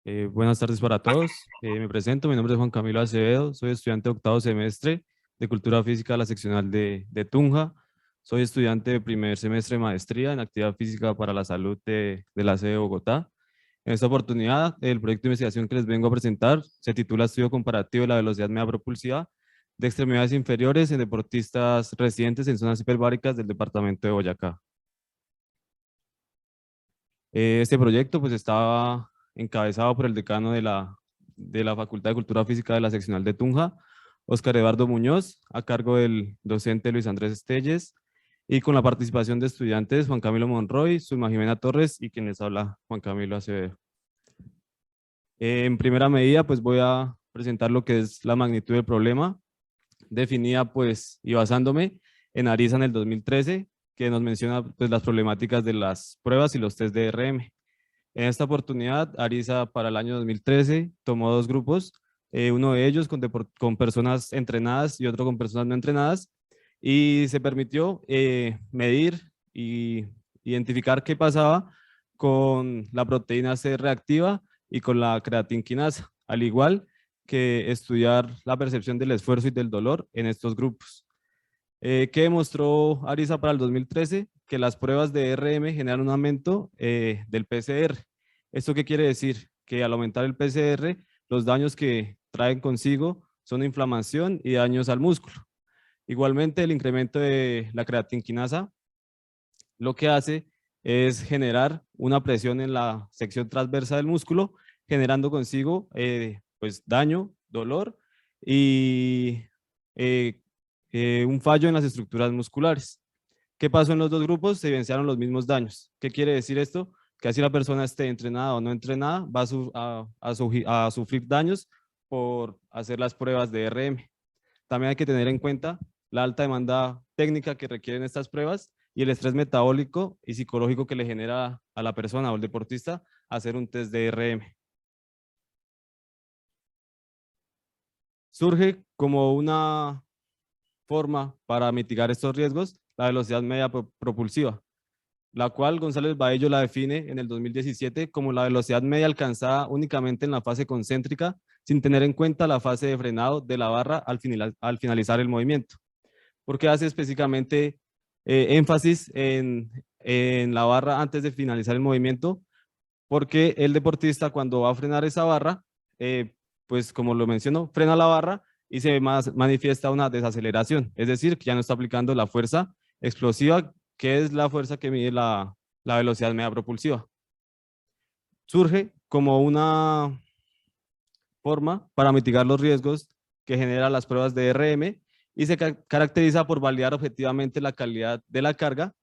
Buenas tardes para todos. Me presento, mi nombre es Juan Camilo Acevedo, soy estudiante de octavo semestre de Cultura Física de la seccional de Tunja. Soy estudiante de primer semestre de maestría en Actividad Física para la Salud de la sede de Bogotá. En esta oportunidad, el proyecto de investigación que les vengo a presentar se titula Estudio Comparativo de la Velocidad Media Propulsiva de Extremidades Inferiores en Deportistas Residentes en Zonas Hiperbáricas del Departamento de Boyacá. Este proyecto pues estaba encabezado por el decano de la Facultad de Cultura Física de la seccional de Tunja, Óscar Eduardo Muñoz, a cargo del docente Luis Andrés Estelles, y con la participación de estudiantes Juan Camilo Monroy, Zulma Jimena Torres y quien les habla, Juan Camilo Acevedo. En primera medida, pues voy a presentar lo que es la magnitud del problema, definida pues y basándome en ARISA en el 2013, que nos menciona pues las problemáticas de las pruebas y los test de RM. En esta oportunidad, ARISA para el año 2013 tomó dos grupos, uno de ellos con personas entrenadas y otro con personas no entrenadas, y se permitió medir y identificar qué pasaba con la proteína C reactiva y con la creatinquinasa, al igual que estudiar la percepción del esfuerzo y del dolor en estos grupos. ¿Qué demostró ARISA para el 2013? Que las pruebas de RM generan un aumento del PCR. ¿Esto qué quiere decir? Que al aumentar el PCR, los daños que traen consigo son inflamación y daños al músculo. Igualmente, el incremento de la creatinquinasa lo que hace es generar una presión en la sección transversa del músculo, generando consigo pues daño, dolor y eh, un fallo en las estructuras musculares. ¿Qué pasó en los dos grupos? Se evidenciaron los mismos daños. ¿Qué quiere decir esto? Que así la persona esté entrenada o no entrenada, va a sufrir daños por hacer las pruebas de RM. También hay que tener en cuenta la alta demanda técnica que requieren estas pruebas y el estrés metabólico y psicológico que le genera a la persona o al deportista hacer un test de RM. Surge como una forma para mitigar estos riesgos la velocidad media propulsiva, la cual González Baello la define en el 2017 como la velocidad media alcanzada únicamente en la fase concéntrica, sin tener en cuenta la fase de frenado de la barra al finalizar el movimiento. Porque hace específicamente énfasis en la barra antes de finalizar el movimiento, porque el deportista cuando va a frenar esa barra, pues como lo mencionó, frena la barra y se manifiesta una desaceleración, es decir, que ya no está aplicando la fuerza explosiva, que es la fuerza que mide la velocidad media propulsiva. Surge como una forma para mitigar los riesgos que generan las pruebas de RM y se caracteriza por validar objetivamente la calidad de la carga,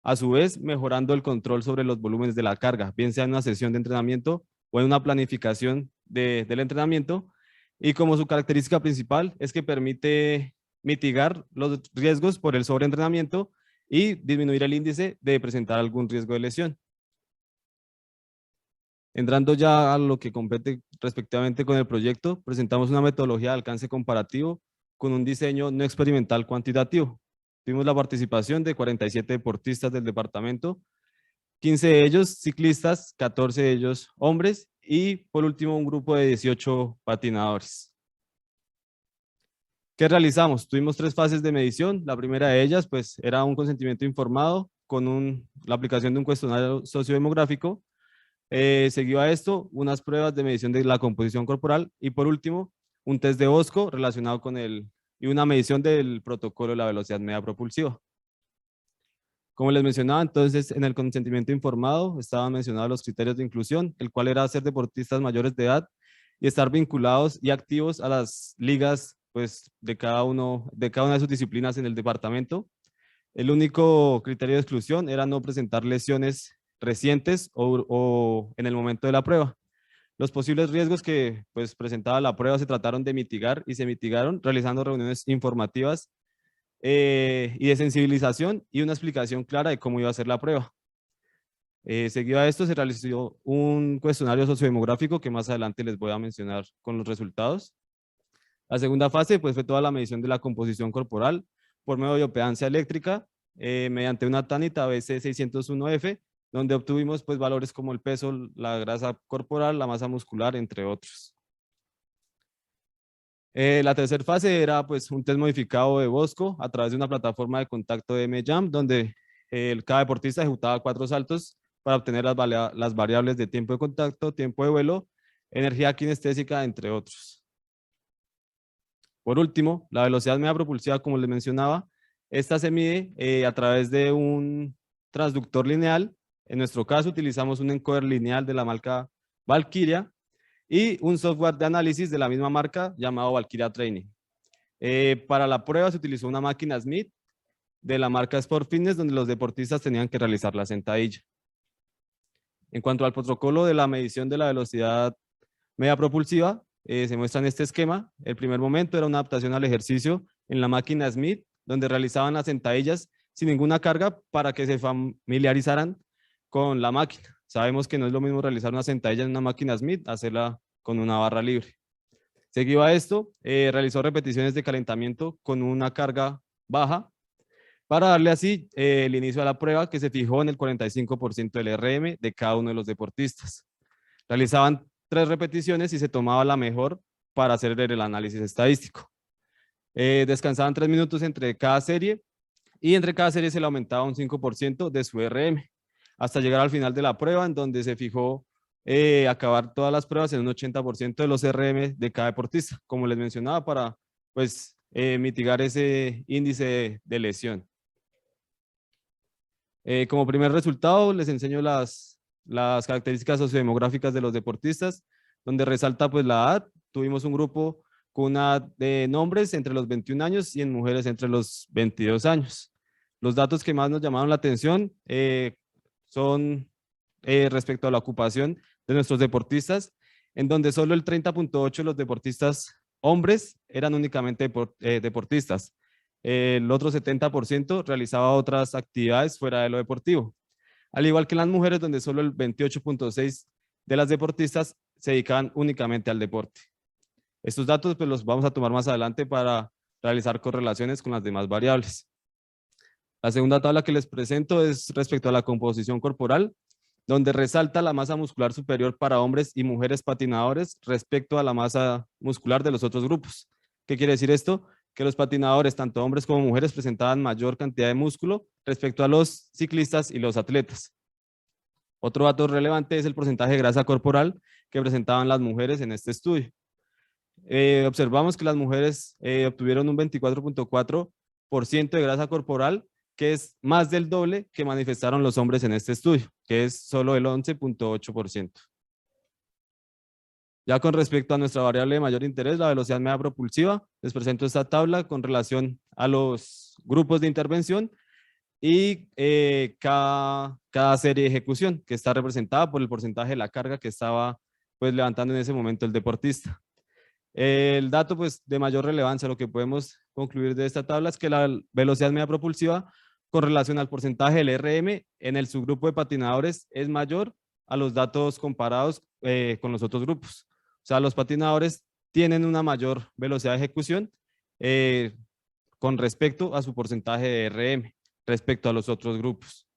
a su vez mejorando el control sobre los volúmenes de la carga, bien sea en una sesión de entrenamiento o en una planificación del entrenamiento, y como su característica principal es que permite mitigar los riesgos por el sobreentrenamiento y disminuir el índice de presentar algún riesgo de lesión. Entrando ya a lo que compete respectivamente con el proyecto, presentamos una metodología de alcance comparativo con un diseño no experimental cuantitativo. Tuvimos la participación de 47 deportistas del departamento, 15 de ellos ciclistas, 14 de ellos hombres y por último un grupo de 18 patinadores. ¿Qué realizamos? Tuvimos 3 fases de medición. La primera de ellas pues era un consentimiento informado con la aplicación de un cuestionario sociodemográfico. Seguido a esto, unas pruebas de medición de la composición corporal y por último, un test de Bosco relacionado con y una medición del protocolo de la velocidad media propulsiva. Como les mencionaba, entonces en el consentimiento informado estaban mencionados los criterios de inclusión, el cual era ser deportistas mayores de edad y estar vinculados y activos a las ligas pues, de cada una de sus disciplinas en el departamento. El único criterio de exclusión era no presentar lesiones recientes o en el momento de la prueba. Los posibles riesgos que pues, presentaba la prueba se trataron de mitigar y se mitigaron realizando reuniones informativas y de sensibilización y una explicación clara de cómo iba a ser la prueba. Seguido a esto se realizó un cuestionario sociodemográfico que más adelante les voy a mencionar con los resultados. La segunda fase pues, fue toda la medición de la composición corporal por medio de bioimpedancia eléctrica mediante una Tanit ABC601F donde obtuvimos pues valores como el peso, la grasa corporal, la masa muscular, entre otros. La tercera fase era pues un test modificado de Bosco a través de una plataforma de contacto de M-Jump, donde cada deportista ejecutaba 4 saltos para obtener las variables de tiempo de contacto, tiempo de vuelo, energía kinestésica, entre otros. Por último, la velocidad media propulsiva, como les mencionaba, esta se mide a través de un transductor lineal. En nuestro caso, utilizamos un encoder lineal de la marca Valkyria y un software de análisis de la misma marca llamado Valkyria Training. Para la prueba se utilizó una máquina Smith de la marca Sport Fitness, donde los deportistas tenían que realizar la sentadilla. En cuanto al protocolo de la medición de la velocidad media propulsiva, se muestra en este esquema. El primer momento era una adaptación al ejercicio en la máquina Smith, donde realizaban las sentadillas sin ninguna carga para que se familiarizaran con la máquina. Sabemos que no es lo mismo realizar una sentadilla en una máquina Smith, hacerla con una barra libre. Seguido a esto, realizó repeticiones de calentamiento con una carga baja para darle así el inicio a la prueba, que se fijó en el 45% del RM de cada uno de los deportistas. Realizaban 3 repeticiones y se tomaba la mejor para hacer el análisis estadístico. Descansaban 3 minutos entre cada serie y entre cada serie se le aumentaba un 5% de su RM hasta llegar al final de la prueba, en donde se fijó acabar todas las pruebas en un 80% de los RM de cada deportista, como les mencionaba, para pues mitigar ese índice de lesión. Como primer resultado, les enseño las características sociodemográficas de los deportistas, donde resalta pues la edad. Tuvimos un grupo con una edad de hombres entre los 21 años y en mujeres entre los 22 años. Los datos que más nos llamaron la atención son respecto a la ocupación de nuestros deportistas, en donde solo el 30.8% de los deportistas hombres eran únicamente deportistas. El otro 70% realizaba otras actividades fuera de lo deportivo. Al igual que en las mujeres, donde solo el 28.6% de las deportistas se dedicaban únicamente al deporte. Estos datos pues, los vamos a tomar más adelante para realizar correlaciones con las demás variables. La segunda tabla que les presento es respecto a la composición corporal, donde resalta la masa muscular superior para hombres y mujeres patinadores respecto a la masa muscular de los otros grupos. ¿Qué quiere decir esto? Que los patinadores, tanto hombres como mujeres, presentaban mayor cantidad de músculo respecto a los ciclistas y los atletas. Otro dato relevante es el porcentaje de grasa corporal que presentaban las mujeres en este estudio. Observamos que las mujeres obtuvieron un 24.4% de grasa corporal, que es más del doble que manifestaron los hombres en este estudio, que es solo el 11.8%. Ya con respecto a nuestra variable de mayor interés, la velocidad media propulsiva, les presento esta tabla con relación a los grupos de intervención y cada serie de ejecución, que está representada por el porcentaje de la carga que estaba pues, levantando en ese momento el deportista. El dato pues, de mayor relevancia, lo que podemos concluir de esta tabla es que la velocidad media propulsiva con relación al porcentaje del RM en el subgrupo de patinadores es mayor a los datos comparados con los otros grupos. O sea, los patinadores tienen una mayor velocidad de ejecución con respecto a su porcentaje de RM respecto a los otros grupos.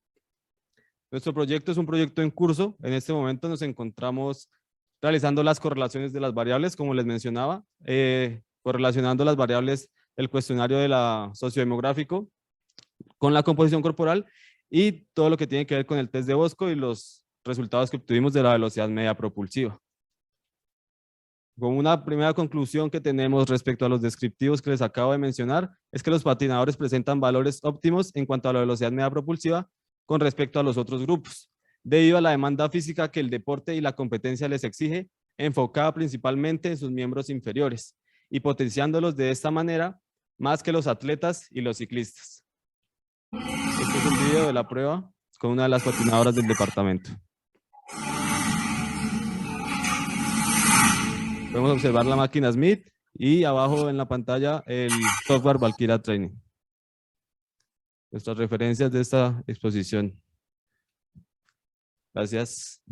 Nuestro proyecto es un proyecto en curso. En este momento nos encontramos realizando las correlaciones de las variables, como les mencionaba, correlacionando las variables del cuestionario de la sociodemográfico con la composición corporal y todo lo que tiene que ver con el test de Bosco y los resultados que obtuvimos de la velocidad media propulsiva. Como una primera conclusión que tenemos respecto a los descriptivos que les acabo de mencionar, es que los patinadores presentan valores óptimos en cuanto a la velocidad media propulsiva con respecto a los otros grupos, debido a la demanda física que el deporte y la competencia les exige, enfocada principalmente en sus miembros inferiores y potenciándolos de esta manera más que los atletas y los ciclistas. Este es un video de la prueba con una de las patinadoras del departamento. Podemos observar la máquina Smith y abajo en la pantalla el software Valkyria Training. Nuestras referencias de esta exposición. Gracias.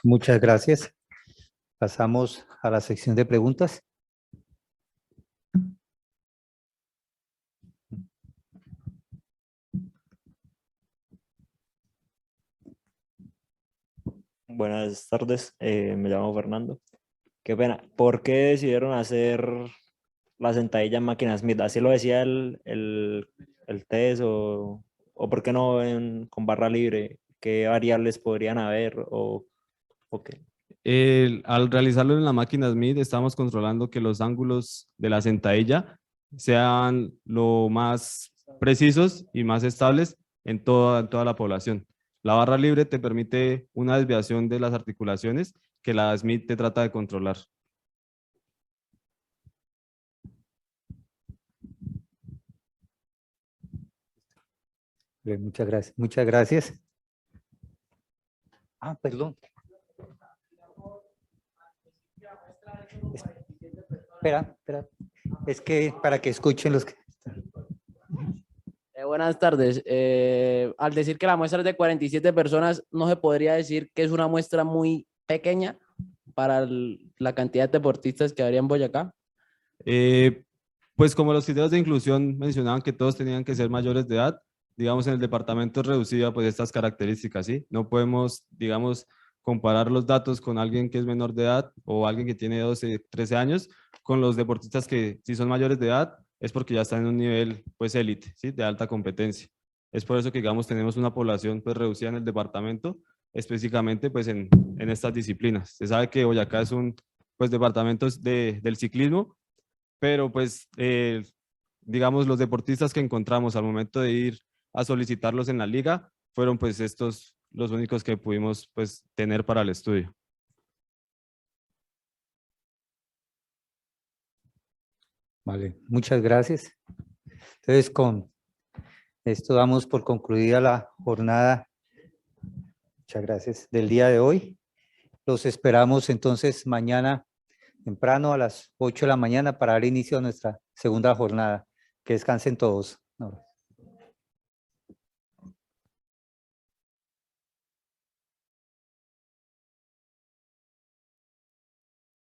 Muchas gracias. Pasamos a la sección de preguntas. Buenas tardes, me llamo Fernando. Qué pena, ¿por qué decidieron hacer la sentadilla en máquina Smith? ¿Así lo decía el test o por qué no con barra libre? ¿Qué variables podrían haber o qué? Al realizarlo en la máquina Smith, estamos controlando que los ángulos de la sentadilla sean lo más precisos y más estables en toda la población. La barra libre te permite una desviación de las articulaciones que la Smith te trata de controlar. Muchas gracias. Muchas gracias. Ah, perdón. Espera. Es que para que escuchen los que... Buenas tardes. Al decir que la muestra es de 47 personas, ¿no se podría decir que es una muestra muy pequeña para la cantidad de deportistas que habría en Boyacá? Pues como los criterios de inclusión mencionaban que todos tenían que ser mayores de edad, digamos en el departamento es reducida pues estas características, ¿sí? No podemos, digamos, comparar los datos con alguien que es menor de edad o alguien que tiene 12, 13 años con los deportistas que si son mayores de edad es porque ya están en un nivel pues élite, ¿sí? De alta competencia. Es por eso que digamos tenemos una población pues reducida en el departamento, específicamente pues en estas disciplinas. Se sabe que Boyacá es un pues departamento del ciclismo, pero pues digamos los deportistas que encontramos al momento de ir a solicitarlos en la liga fueron pues estos los únicos que pudimos pues tener para el estudio. Vale, muchas gracias. Entonces, con esto damos por concluida la jornada, muchas gracias, del día de hoy. Los esperamos entonces mañana temprano a las 8 de la mañana para dar inicio a nuestra segunda jornada. Que descansen todos. No.